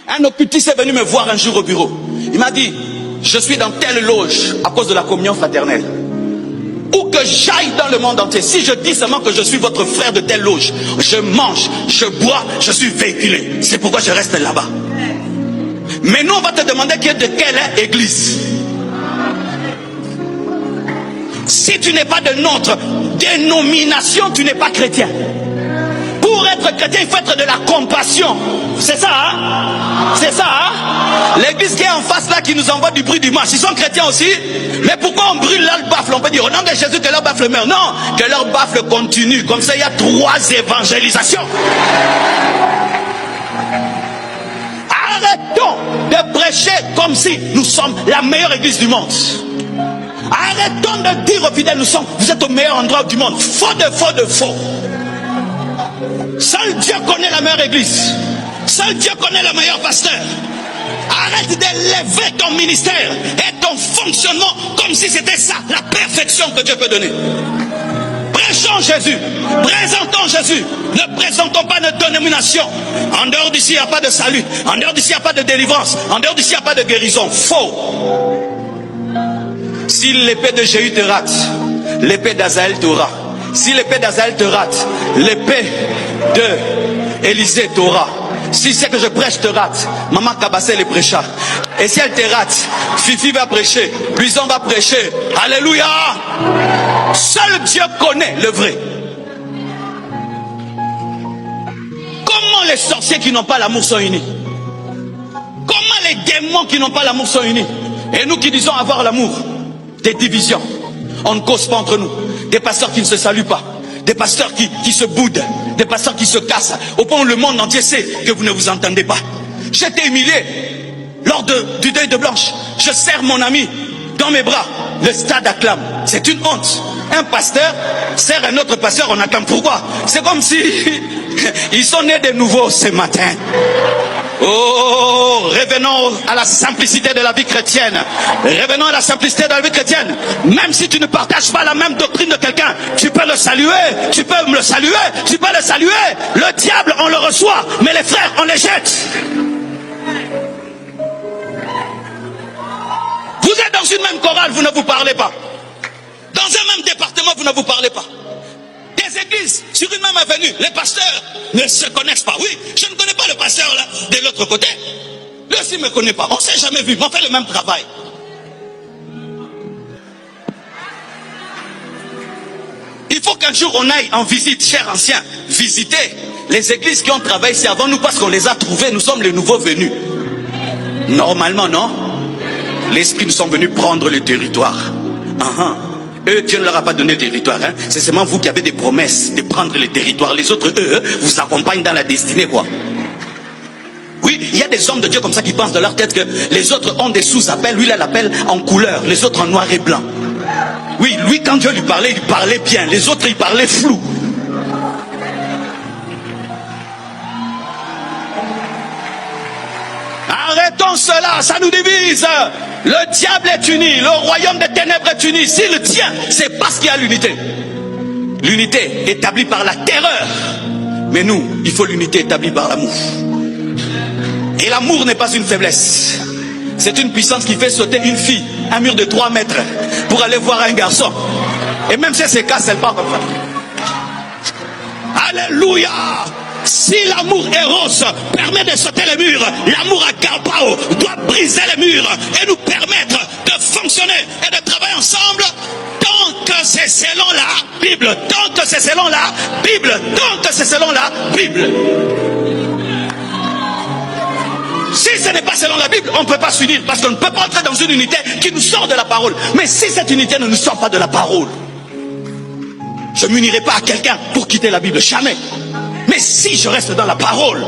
Un occultiste est venu me voir un jour au bureau. Il m'a dit, je suis dans telle loge à cause de la communion fraternelle. Où que j'aille dans le monde entier, si je dis seulement que je suis votre frère de telle loge, je mange, je bois, je suis véhiculé. C'est pourquoi je reste là-bas. Mais nous, on va te demander de quelle église. Si tu n'es pas de notre dénomination, tu n'es pas chrétien. Pour être chrétien, il faut être de la compassion. C'est ça, hein? C'est ça, hein? L'église qui est en face là, qui nous envoie du bruit dimanche, ils sont chrétiens aussi. Mais pourquoi on brûle leur baffle? On peut dire au nom de Jésus que leur baffle meurt. Non, que leur baffle continue. Comme ça, il y a 3 évangélisations. Arrêtons de prêcher comme si nous sommes la meilleure église du monde. Arrêtons de dire aux fidèles, vous êtes au meilleur endroit du monde. Faux de faux de faux. Seul Dieu connaît la meilleure église. Seul Dieu connaît le meilleur pasteur. Arrête d'élever ton ministère et ton fonctionnement comme si c'était ça, la perfection que Dieu peut donner. Prêchons Jésus, présentons Jésus, ne présentons pas notre dénomination. En dehors d'ici, il n'y a pas de salut. En dehors d'ici, il n'y a pas de délivrance. En dehors d'ici, il n'y a pas de guérison. Faux. Si l'épée de Jéhu te rate, l'épée d'Azaël t'aura. Si l'épée d'Azaël te rate, l'épée de Élisée t'aura. Si c'est que je prêche te rate, Maman Kabassé les prêcha. Et si elle te rate, Fifi va prêcher, Luison va prêcher. Alléluia. Seul Dieu connaît le vrai. Comment les sorciers qui n'ont pas l'amour sont unis? Comment les démons qui n'ont pas l'amour sont unis? Et nous qui disons avoir l'amour, des divisions. On ne cause pas entre nous. Des pasteurs qui ne se saluent pas. Des pasteurs qui se boudent. Des pasteurs qui se cassent. Au point où le monde entier sait que vous ne vous entendez pas. J'étais humilié lors du deuil de Blanche. Je serre mon ami dans mes bras. Le stade acclame. C'est une honte. Un pasteur serre un autre pasteur, on acclame. Pourquoi? C'est comme si ils sont nés de nouveau ce matin. Oh, revenons à la simplicité de la vie chrétienne. Revenons à la simplicité de la vie chrétienne. Même si tu ne partages pas la même doctrine de quelqu'un, tu peux le saluer, tu peux me le saluer, tu peux le saluer. Le diable, on le reçoit, mais les frères, on les jette. Vous êtes dans une même chorale, vous ne vous parlez pas. Dans un même département, vous ne vous parlez pas. Des églises, sur une même avenue, les pasteurs ne se connaissent pas. Oui, je ne connais pas le pasteur là, de l'autre côté. Lui aussi ne me connaît pas. On ne s'est jamais vu, mais on fait le même travail. Il faut qu'un jour on aille en visite, chers anciens, visiter les églises qui ont travaillé ici avant nous parce qu'on les a trouvées. Nous sommes les nouveaux venus. Normalement, non. L'esprit nous sont venus prendre le territoire. Eux, Dieu ne leur a pas donné le territoire. Hein? C'est seulement vous qui avez des promesses de prendre le territoire. Les autres, eux, vous accompagnent dans la destinée, quoi. Oui, il y a des hommes de Dieu comme ça qui pensent dans leur tête que les autres ont des sous-appels. Lui, il a l'appel en couleur, les autres en noir et blanc. Oui, lui, quand Dieu lui parlait, il parlait bien. Les autres, il parlait flou. Arrêtons cela, ça nous divise. Le diable est uni, le royaume des ténèbres est uni. S'il tient, c'est parce qu'il y a l'unité. L'unité établie par la terreur. Mais nous, il faut l'unité établie par l'amour. Et l'amour n'est pas une faiblesse. C'est une puissance qui fait sauter une fille, un mur de 3 mètres, pour aller voir un garçon. Et même si elle se casse, elle part comme ça. Alléluia! Si l'amour éros permet de sauter les murs, l'amour agapao doit briser les murs et nous permettre de fonctionner et de travailler ensemble tant que c'est selon la Bible, tant que c'est selon la Bible, tant que c'est selon la Bible. Si ce n'est pas selon la Bible, on ne peut pas s'unir parce qu'on ne peut pas entrer dans une unité qui nous sort de la parole. Mais si cette unité ne nous sort pas de la parole, je ne m'unirai pas à quelqu'un pour quitter la Bible, jamais. Mais si je reste dans la parole,